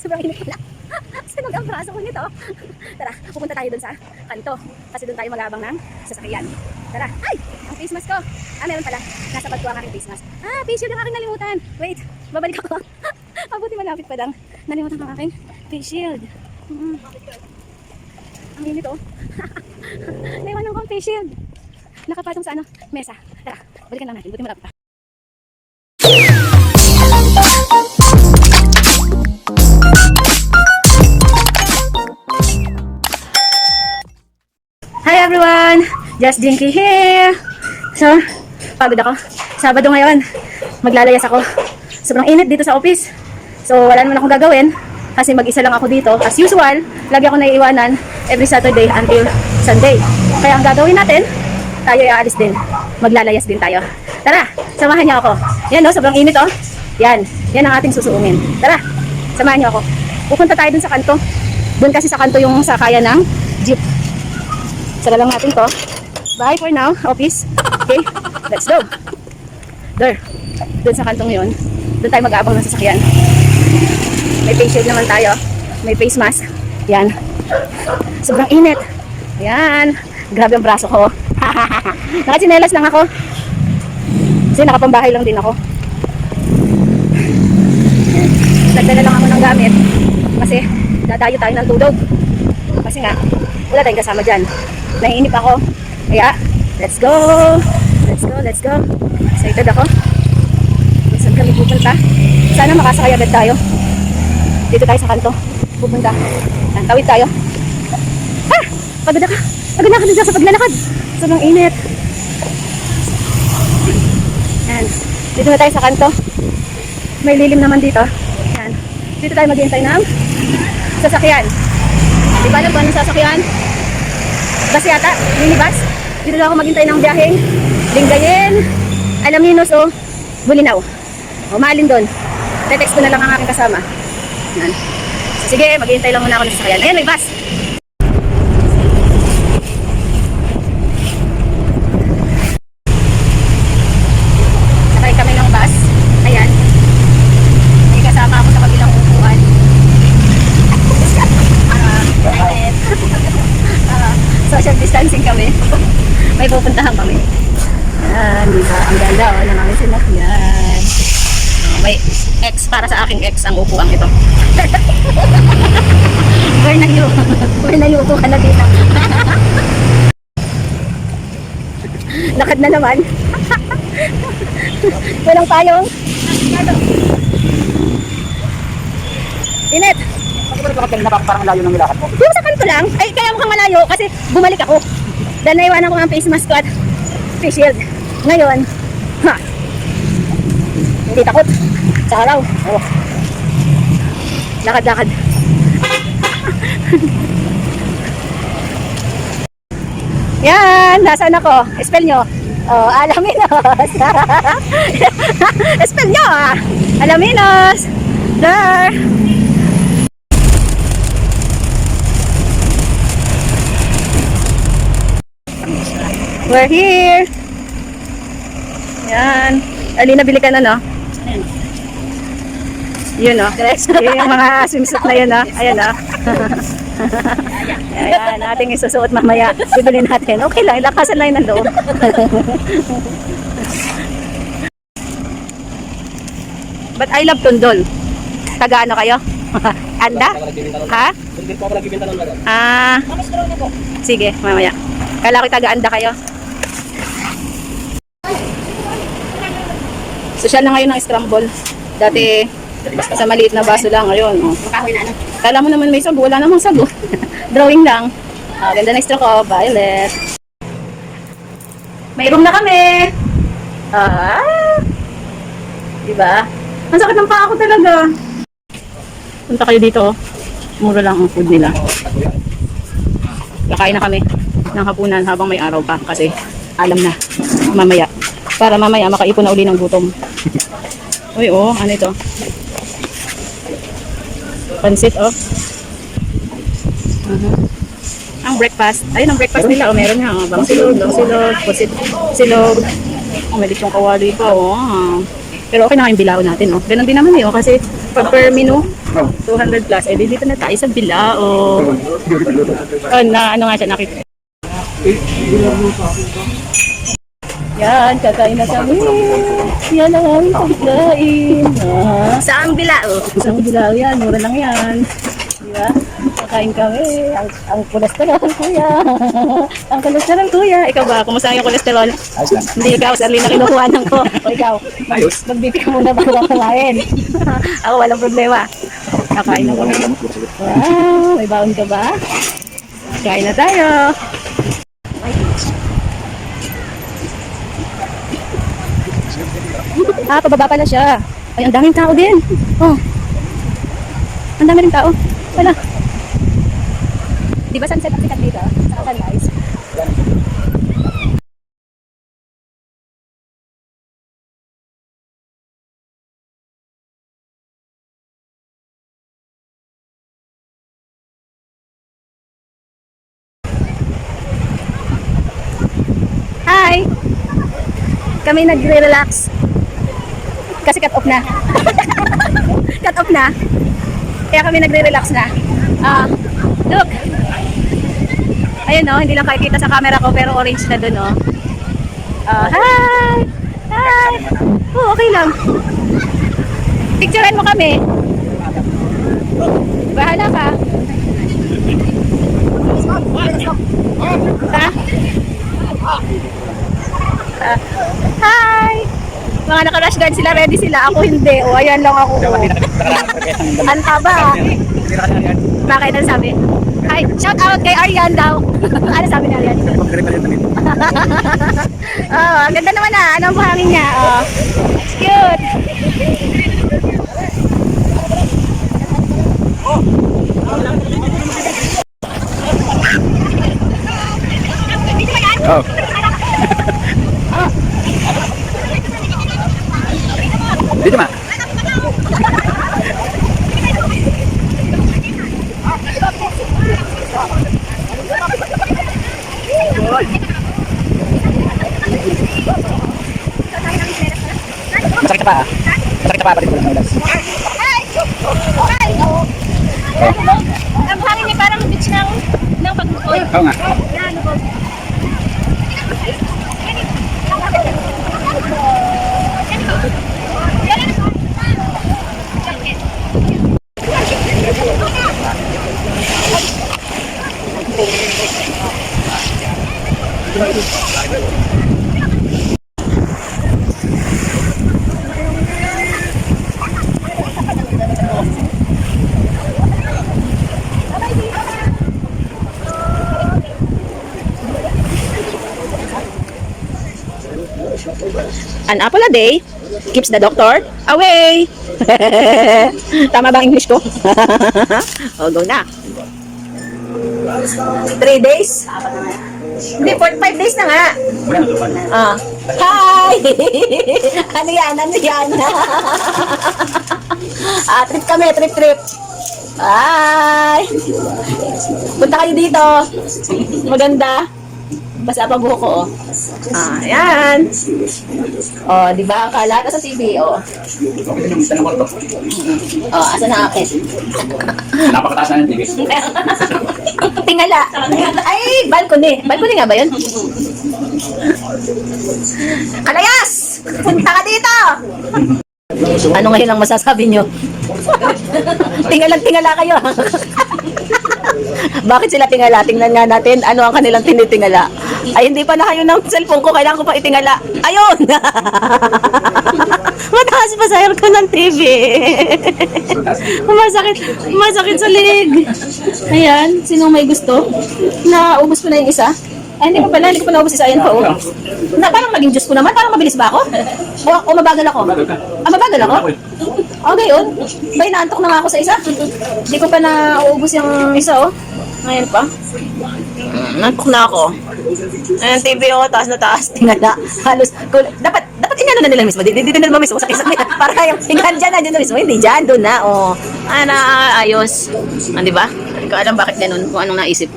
Sobrang init pala. Sinog ang braso ko nito. Tara, pupunta tayo dun sa kanto. Kasi dun tayo mag-abang ng sasakyan. Tara. Ay! Ang face mask ko. Ah, meron pala. Nasa bag ko ang aking face mask. Ah, face shield ang aking nalimutan. Wait, babalik ako. Mabuti malapit pa lang. Nalimutan ko ang aking face shield. Ang init oh. Naiwanan ko ang face shield. Nakapatong sa ano? Mesa. Tara, balikan lang natin. Buti malapit pa. Hi everyone! Just Jinky here! So, pagod ako. Sabado ngayon. Maglalayas ako. Sobrang init dito sa office. So, wala naman akong gagawin. Kasi mag-isa lang ako dito. As usual, lagi ako naiiwanan every Saturday until Sunday. Kaya ang gagawin natin, tayo aalis din. Maglalayas din tayo. Tara, samahan niyo ako. Yan no, sobrang init oh. Yan ang ating susuungin. Tara, samahan niyo ako. Pupunta tayo dun sa kanto. Dun kasi sa kanto yung sakaya ng jeep. Sara lang natin to. Bye for now, office. Okay, let's go. There, dun sa kantong yun. Dun tayo mag-aabang ng sasakyan. May face shield naman tayo. May face mask. Yan. Sobrang init. Yan. Grabe ang braso ko. Nakatsinelas lang ako. Kasi nakapambahay lang din ako. Nagdala lang ako ng gamit. Kasi dadayo tayo ng tudog. Kasi nga, wala tayong kasama dyan. Naiinip ako. Kaya, let's go! Let's go, let's go. Excited ako. Saan kami pupunta? Sana makasakay agad tayo. Dito tayo sa kanto. Pupunta. Tawid tayo. Ha! Pagod na ka. Pagod na ka dito sa paglalakad. Sobrang init. Yan. Dito na tayo sa kanto. May lilim naman dito. Yan. Dito tayo maghihintay ng sasakyan. Di ba alam kung anong sasakyan? Bus yata, minibus. Dito na ako maghintay ng biyaheng Lingayen, Alaminos o Bulinaw. O maalin doon. Te-text ko na lang ang aking kasama. Yan. So, sige, maghihintay lang muna ako ng sasakyan. Ayan, may bus. Sakay kami ng bus. Ayan. May kasama ako sa kabilang upuan. Social distancing kami. May pupuntahan kami. Ayan, dito. Ang ganda o, ng aming sinakyan. May X para sa aking X ang upuan ito. Where na you? Where na you upo ka na dito? Lakad na naman. Walang payong. Init. Parang layo ng nilakad mo. Yung sa kanto lang, ay kaya mukhang malayo kasi bumalik ako. Dahil naiwanan ko ang face mask ko at face shield. Ngayon, hindi takot. Sa araw. Oh. Lakad-lakad. Yan, nasaan ako? Spell nyo. Oh, Alaminos. Spell nyo ah. Alaminos. There. We're here. Yan. Alina, bili ka na, no? Yun, no? Yung mga swimsuit na yun, no? Ayan, no? Ayan, ating isusuot mamaya. Bibili natin. Okay lang, ilakasan lang yun ng loob. But I love Tondol. Taga ano kayo? Anda? Ha? Ah. Sige, mamaya. Kala ko taga-anda kayo. Social na ngayon ng scramble. Dati sa maliit na baso lang. Ayun. Oh. Kala mo naman may sago. Wala namang sago. Drawing lang. Ganda na stroke ko. Violet. May room na kami. Diba? Ang sakit ng paa ko talaga. Punta kayo dito. Mura lang ang food nila. Kakain na kami ng hapunan habang may araw pa kasi alam na mamaya para mamaya makaipon na uli ng gutom. Uy, oh, ano ito? Pansit, oh. Ang breakfast. Ayun ang breakfast nila, oh, meron nga, bang silog, pusit, silog. Oh, may lechong kawali pa, oh. Pero okay na kayong bilao natin, oh. Ganun din naman eh, oh. Kasi pag per menu, 200 plus. Eh, di dito na tayo sa bilao. Oh, na, ano nga siya, nakita. Yan, kakain na kami. Yan ang aming pagkain. Ah. Saan bilao? Saan bilao yan, mura lang yan. Diba? Kakain kami. Ang kolesterol, kuya. Ang kolesterol, kuya. Ikaw ba? Kumusta yung kolesterol? Ayos lang. Hindi ikaw, sarili na kinukuhanan ko. O ikaw, Ayos. mag-BP ka muna bago ka kumain. Ako, walang problema. Kakain na kami. Wow, may baon ka ba? Kain na tayo. Ah, pababa pala siya. Ay, ang daming tao din. Oh. Ang dami rin tao. Wala. Di ba sunset ang sikat dito? Sa sunrise. Hi! Kami nagre-relax. Kasi cut off na. Cut off na. Kaya kami nagre-relax na. Look. Ayun oh, hindi lang makikita sa camera ko pero orange na dun oh. Hi! Hi! Oh, okay lang. Picturean mo kami. Bahala ka. Ha? Hi! Mga naka-rush guard sila, ready sila. Ako hindi. O, ayan lang ako. Ang taba. Bakit ang sabi? Hi, shout out kay Arian daw. Ano sabi ni Arian? Oh, ang ganda naman ah. Anong buhangin niya? Oh. Cute. Oh. Dito ma. Masakit na pa ah. Masakit na pa bakit ko lang naulas. Ang buhangin niya parang beach ng pag-ukoy. Oo nga. An apple a day keeps the doctor away. Tama bang English ko? Oh, go na. 3 days? Hindi, 5 days na nga. Hi! Ano yan? Ano yan? Trip kami, trip. Hi! Punta kayo dito. Maganda. Basta pa buhok ko, oh. Ayan. Oh, di ba? Akala ka sa TV, oh. Oh, asa na akin? Napakataas na ng TV. Tingala. Ay, balcony. Balcony nga ba yun? Kalayas! Punta ka dito! Ano ngayon ang masasabi nyo? Tingala kayo. Bakit sila tingala? Tingnan nga natin ano ang kanilang tinitingala. Ay, hindi pa na kayo ng cellphone ko. Kailangan ko pa itingala. Ayun! Mataas pa sa aircon ng TV. Masakit sa leg. Ayan, sinong may gusto? Naubos ko na yung isa. Ay, hindi ko pa naubos isa. Ayan pa, oh. Na, parang maging Diyos ko naman. Parang mabilis ba ako? O mabagal ako? Mabagal ako? Okay, yun. Bay, naantok na nga ako sa isa. Hindi ko pa nauubos yung isa, oh. Ngayon pa. Naantok na ako. Ayan, TV, oh. Taas na taas. Tingala. Halos. Dapat inano na nila mismo. Dito na nila mismo. Sa para yung tingnan dyan na mismo. Hindi dyan, doon na, oh. Ayos. Di ba? Hindi ko alam bakit ganun. Kung anong naisip.